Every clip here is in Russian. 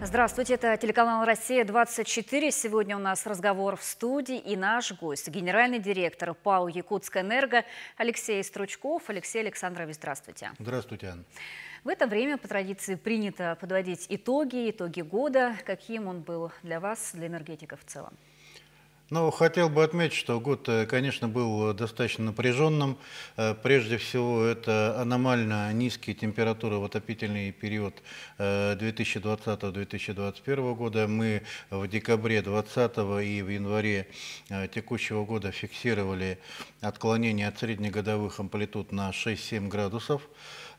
Здравствуйте, это телеканал «Россия-24». Сегодня у нас разговор в студии и наш гость, генеральный директор ПАО «Якутскэнерго» Алексей Стручков. Алексей Александрович, здравствуйте. Здравствуйте, Анна. В это время по традиции принято подводить итоги года. Каким он был для вас, для энергетиков в целом? Ну, хотел бы отметить, что год, конечно, был достаточно напряженным. Прежде всего, это аномально низкие температуры в отопительный период 2020-2021 года. Мы в декабре 2020 и в январе текущего года фиксировали отклонение от среднегодовых амплитуд на 6-7 градусов.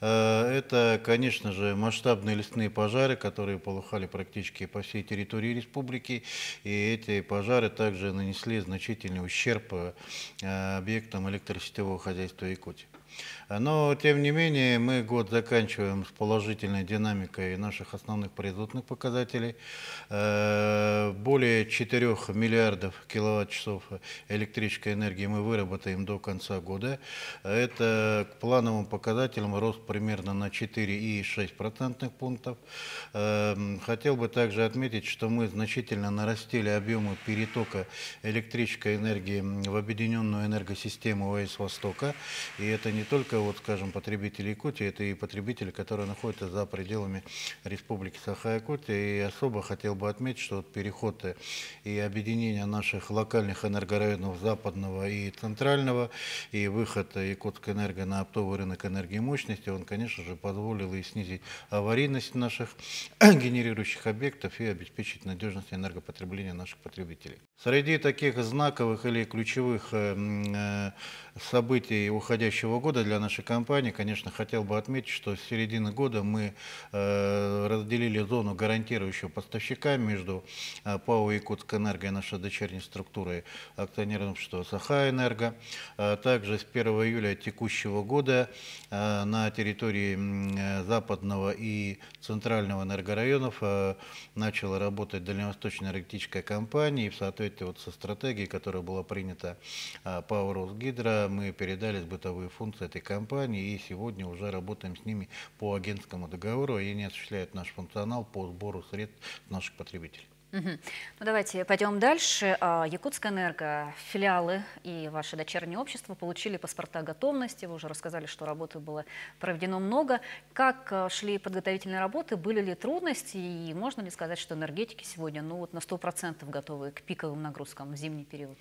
Это, конечно же, масштабные лесные пожары, которые полыхали практически по всей территории республики. И эти пожары также нанесли значительный ущерб объектам электросетевого хозяйства Якутии. Но, тем не менее, мы год заканчиваем с положительной динамикой наших основных производственных показателей. Более 4 миллиардов киловатт-часов электрической энергии мы выработаем до конца года. Это к плановым показателям рост примерно на 4,6% пунктов. Хотел бы также отметить, что мы значительно нарастили объемы перетока электрической энергии в объединенную энергосистему ОАЭС Востока. И это не только, вот, скажем, потребители Якутии, это и потребители, которые находятся за пределами Республики Саха-Якутия. И особо хотел бы отметить, что вот переход и объединение наших локальных энергорайонов западного и центрального, и выход Якутскэнерго на оптовый рынок энергии мощности, он, конечно же, позволил и снизить аварийность наших генерирующих объектов и обеспечить надежность энергопотребления наших потребителей. Среди таких знаковых или ключевых событий уходящего года для нашей компании, конечно, хотел бы отметить, что с середины года мы разделили зону гарантирующего поставщика между ПАО «Якутскэнерго» и нашей дочерней структурой акционерного общества «Саха-Энерго». Также с 1 июля текущего года на территории западного и центрального энергорайонов начала работать Дальневосточная энергетическая компания, и в соответствии со стратегией, которая была принята ПАО «Росгидро», мы передали бытовые функции этой компании, и сегодня уже работаем с ними по агентскому договору, и они осуществляют наш функционал по сбору средств наших потребителей. Ну, давайте пойдем дальше. Якутскэнерго, филиалы и ваши дочерние общества получили паспорта готовности. Вы уже рассказали, что работы было проведено много. Как шли подготовительные работы? Были ли трудности? И можно ли сказать, что энергетики сегодня на 100% готовы к пиковым нагрузкам в зимний период?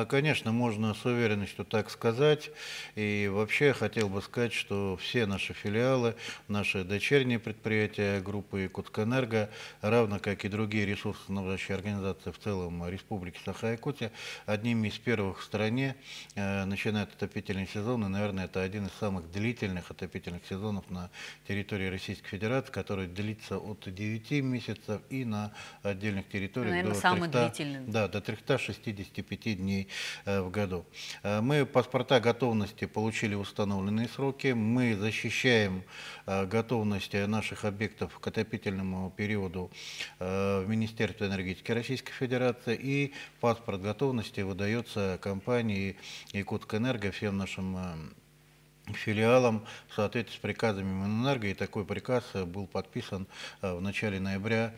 Конечно, можно с уверенностью так сказать. И вообще хотел бы сказать, что все наши филиалы, наши дочерние предприятия группы Якутскэнерго, равно как и другие ресурсоснабжающие организации в целом Республики Саха-Якутия, одними из первых в стране начинает отопительный сезон. И, наверное, это один из самых длительных отопительных сезонов на территории Российской Федерации, который длится от 9 месяцев и на отдельных территориях Наверное, самый длительный. до 365 дней в году. Мы паспорта готовности получили в установленные сроки. Мы защищаем готовность наших объектов к отопительному периоду в Министерстве энергетики Российской Федерации. И паспорт готовности выдается компании Якутскэнерго, всем нашим филиалам в соответствии с приказами Минэнерго, и такой приказ был подписан в начале ноября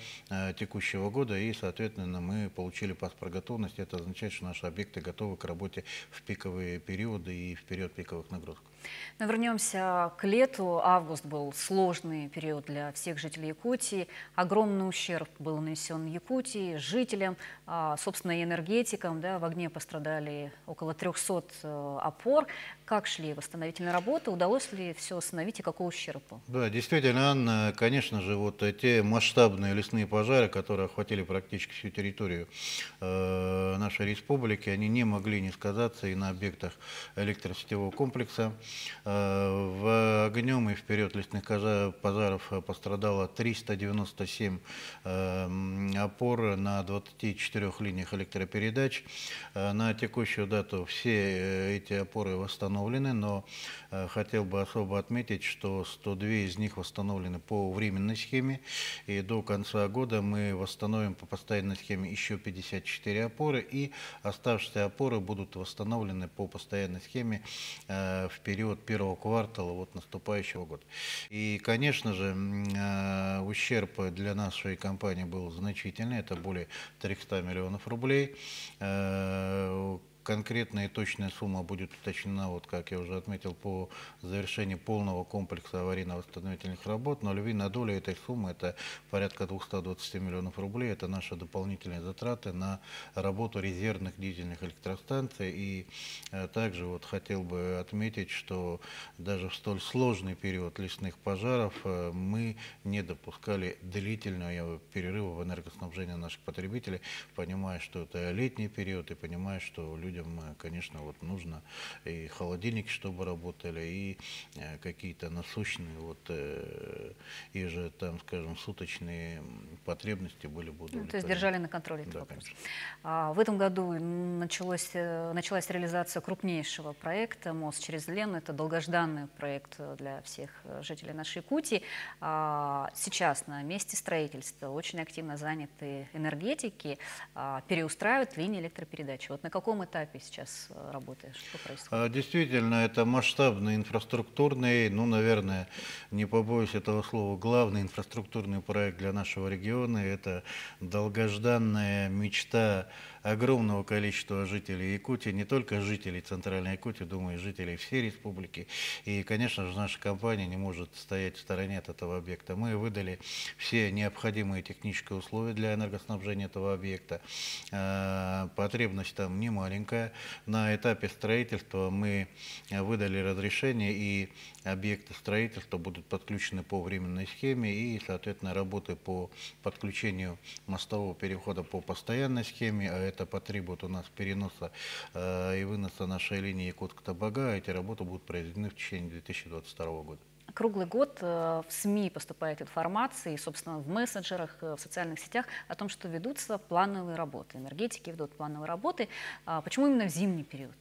текущего года, и, соответственно, мы получили паспорт готовности. Это означает, что наши объекты готовы к работе в пиковые периоды и в период пиковых нагрузок. Но вернемся к лету. Август был сложный период для всех жителей Якутии. Огромный ущерб был нанесен Якутии, жителям, собственно, и энергетикам. Да, в огне пострадали около 300 опор. Как шли восстановительные работы? Удалось ли все восстановить и какой ущерб был? Да, действительно, Анна, конечно же, вот те масштабные лесные пожары, которые охватили практически всю территорию нашей республики, они не могли не сказаться и на объектах электросетевого комплекса. В огнем и в период лесных пожаров пострадало 397 опор на 24 линиях электропередач. На текущую дату все эти опоры восстановлены, но хотел бы особо отметить, что 102 из них восстановлены по временной схеме, и до конца года мы восстановим по постоянной схеме еще 54 опоры, и оставшиеся опоры будут восстановлены по постоянной схеме в период период первого квартала вот наступающего года. И, конечно же, ущерб для нашей компании был значительный, это более 300 миллионов рублей. Конкретная и точная сумма будет уточнена, вот как я уже отметил, по завершении полного комплекса аварийно-восстановительных работ, но львиная доля этой суммы, это порядка 220 миллионов рублей, это наши дополнительные затраты на работу резервных дизельных электростанций. И также вот хотел бы отметить, что даже в столь сложный период лесных пожаров мы не допускали длительного перерыва в энергоснабжении наших потребителей, понимая, что это летний период, и понимая, что людям, конечно, вот нужно и холодильники, чтобы работали, и какие-то насущные, вот, и же там, скажем, суточные потребности были бы удовлетворены. То есть держали на контроле этот Да, вопрос. конечно. В этом году началась реализация крупнейшего проекта «Мост через Лену». Это долгожданный проект для всех жителей нашей Якутии. Сейчас на месте строительства очень активно заняты энергетики, переустраивают линии электропередачи. Вот на каком этапе сейчас работаешь? Что происходит? Действительно, это масштабный инфраструктурный, ну, наверное, не побоюсь этого слова, главный инфраструктурный проект для нашего региона. Это долгожданная мечта огромного количества жителей Якутии, не только жителей Центральной Якутии, думаю, и жителей всей республики. И, конечно же, наша компания не может стоять в стороне от этого объекта. Мы выдали все необходимые технические условия для энергоснабжения этого объекта. Потребность там не маленькая. На этапе строительства мы выдали разрешение, и объекты строительства будут подключены по временной схеме, и, соответственно, работы по подключению мостового перехода по постоянной схеме, а это потребует у нас переноса и выноса нашей линии Якутск-Табага. Эти работы будут произведены в течение 2022 года. Круглый год в СМИ поступает информация, и, собственно, в мессенджерах, в социальных сетях о том, что ведутся плановые работы. Энергетики ведут плановые работы. Почему именно в зимний период?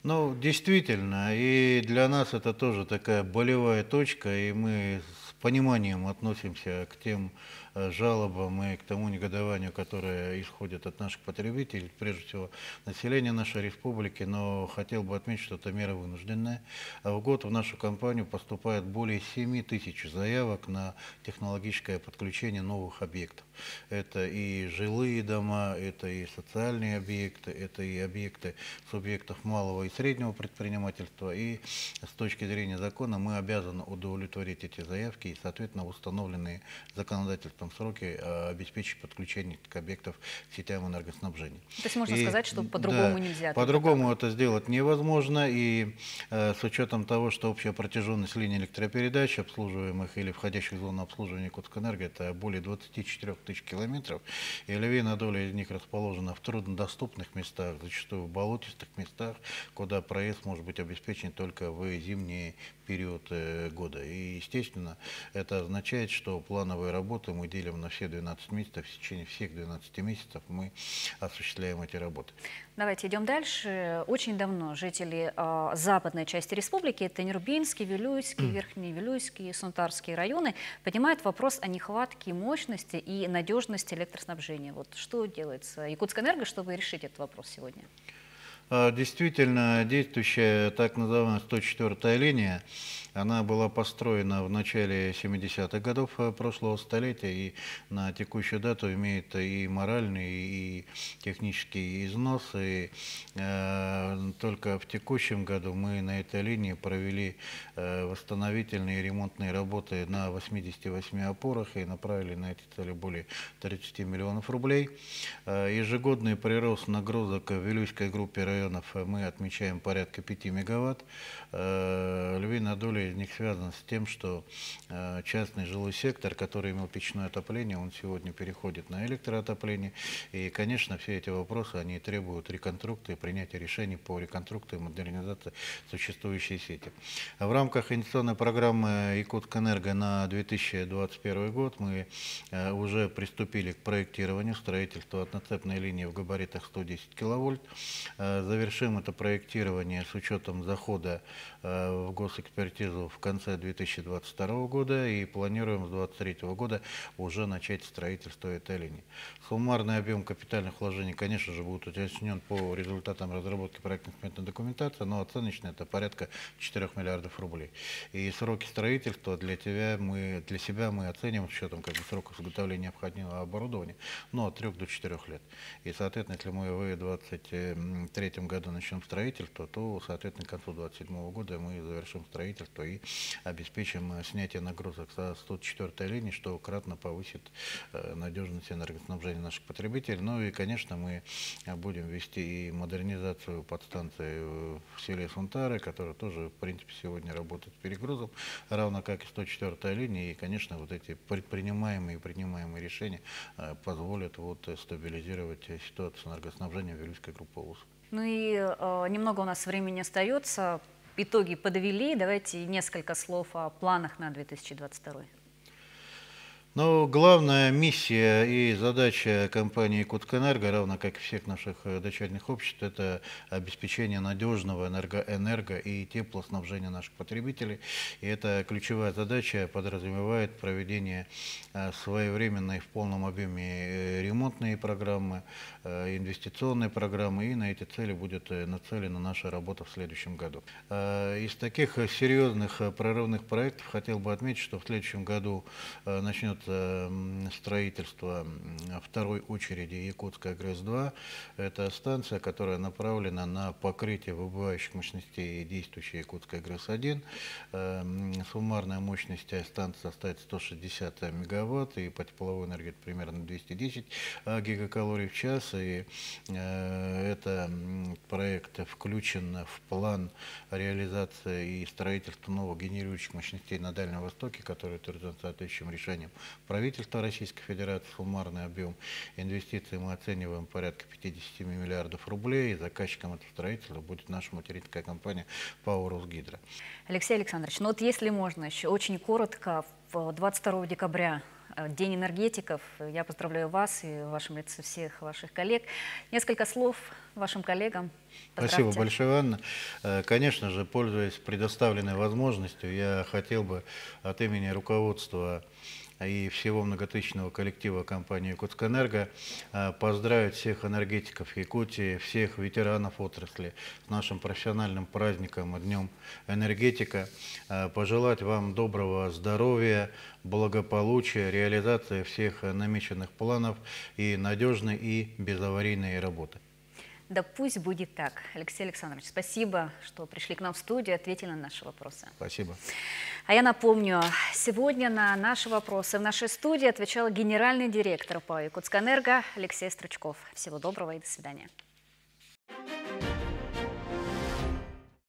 Ну, действительно, и для нас это тоже такая болевая точка, и мы с пониманием относимся к тем жалобам и к тому негодованию, которое исходит от наших потребителей, прежде всего населения нашей республики, но хотел бы отметить, что это мера вынужденная. В год в нашу компанию поступает более 7 тысяч заявок на технологическое подключение новых объектов. Это и жилые дома, это и социальные объекты, это и объекты субъектов малого и среднего предпринимательства. И с точки зрения закона мы обязаны удовлетворить эти заявки и, соответственно, в установленные законодательством сроки обеспечить подключение объектов к сетям энергоснабжения. То есть можно сказать, что по-другому нельзя? По-другому это сделать невозможно. И с учетом того, что общая протяженность линий электропередач, обслуживаемых или входящих в зону обслуживания Якутскэнерго, это более 24 тысяч километров, и львиная доля из них расположена в труднодоступных местах, зачастую в болотистых местах, куда проезд может быть обеспечен только в зимний период года. И, естественно, это означает, что плановые работы мы делим на все 12 месяцев, в течение всех 12 месяцев мы осуществляем эти работы. Давайте идем дальше. Очень давно жители западной части республики, это Нерубинский, Вилюйский, Верхний Вилюйский, Сунтарские районы, поднимают вопрос о нехватке мощности и надежности электроснабжения. Вот что делается Якутскэнерго, чтобы решить этот вопрос сегодня? Действительно, действующая так называемая 104-я линия, она была построена в начале 70-х годов прошлого столетия и на текущую дату имеет и моральный, и технический износ. И только в текущем году мы на этой линии провели восстановительные и ремонтные работы на 88 опорах и направили на эти цели более 30 миллионов рублей. Ежегодный прирост нагрузок в Вилюйской группе районов мы отмечаем порядка 5 мегаватт. Львиная доля из них связана с тем, что частный жилой сектор, который имел печное отопление, он сегодня переходит на электроотопление. И, конечно, все эти вопросы, они требуют реконструкции, принятия решений по реконструкции и модернизации существующей сети. В рамках инвестиционной программы Якутскэнерго на 2021 год мы уже приступили к проектированию строительства одноцепной линии в габаритах 110 киловольт. завершим это проектирование с учетом захода в госэкспертизу в конце 2022 года и планируем с 2023 года уже начать строительство этой линии. Суммарный объем капитальных вложений, конечно же, будет уточнен по результатам разработки проектно-сметной документации, но оценочно это порядка 4 миллиардов рублей. И сроки строительства для себя мы оцениваем с учетом сроков изготовления необходимого оборудования, от 3 до 4 лет. И, соответственно, если мы в 2023 году начнем строительство, то, соответственно, к концу 2027 года мы завершим строительство и обеспечим снятие нагрузок со 104 линии, что кратно повысит надежность энергоснабжения наших потребителей. Ну и, конечно, мы будем вести и модернизацию подстанции в селе Сунтары, которая тоже, в принципе, сегодня работает с перегрузом, равно как и 104 линия. И, конечно, вот эти предпринимаемые и принимаемые решения позволят стабилизировать ситуацию с энергоснабжением Вилюйской группы УЗ. Ну и немного у нас времени остается. Итоги подвели. Давайте несколько слов о планах на 2022. Но главная миссия и задача компании «Якутскэнерго», равно как и всех наших дочерних обществ, это обеспечение надежного энерго и теплоснабжения наших потребителей. И эта ключевая задача подразумевает проведение своевременной в полном объеме ремонтной программы, инвестиционной программы, и на эти цели будет нацелена наша работа в следующем году. Из таких серьезных прорывных проектов хотел бы отметить, что в следующем году начнется строительство второй очереди Якутская ГРЭС-2. Это станция, которая направлена на покрытие выбывающих мощностей действующей Якутской ГРЭС-1. Суммарная мощность станции составит 160 мегаватт, и по тепловой энергии это примерно 210 гигакалорий в час. И это проект включен в план реализации и строительства новых генерирующих мощностей на Дальнем Востоке, который утвержден соответствующим решением правительства Российской Федерации. Суммарный объем инвестиций мы оцениваем порядка 57 миллиардов рублей, и заказчиком этого строительства будет наша материнская компания ПАО «Росгидро». Алексей Александрович, ну вот если можно еще очень коротко, 22 декабря День энергетиков. Я поздравляю вас и в вашем лице всех ваших коллег. Несколько слов вашим коллегам. Поздравьте. Спасибо большое, Анна. Конечно же, пользуясь предоставленной возможностью, я хотел бы от имени руководства и всего многотысячного коллектива компании «Якутскэнерго» поздравить всех энергетиков Якутии, всех ветеранов отрасли с нашим профессиональным праздником, Днем энергетика. Пожелать вам доброго здоровья, благополучия, реализации всех намеченных планов и надежной и безаварийной работы. Да пусть будет так. Алексей Александрович, спасибо, что пришли к нам в студию и ответили на наши вопросы. Спасибо. А я напомню, сегодня на наши вопросы в нашей студии отвечал генеральный директор ПАО «Якутскэнерго» Алексей Стручков. Всего доброго и до свидания.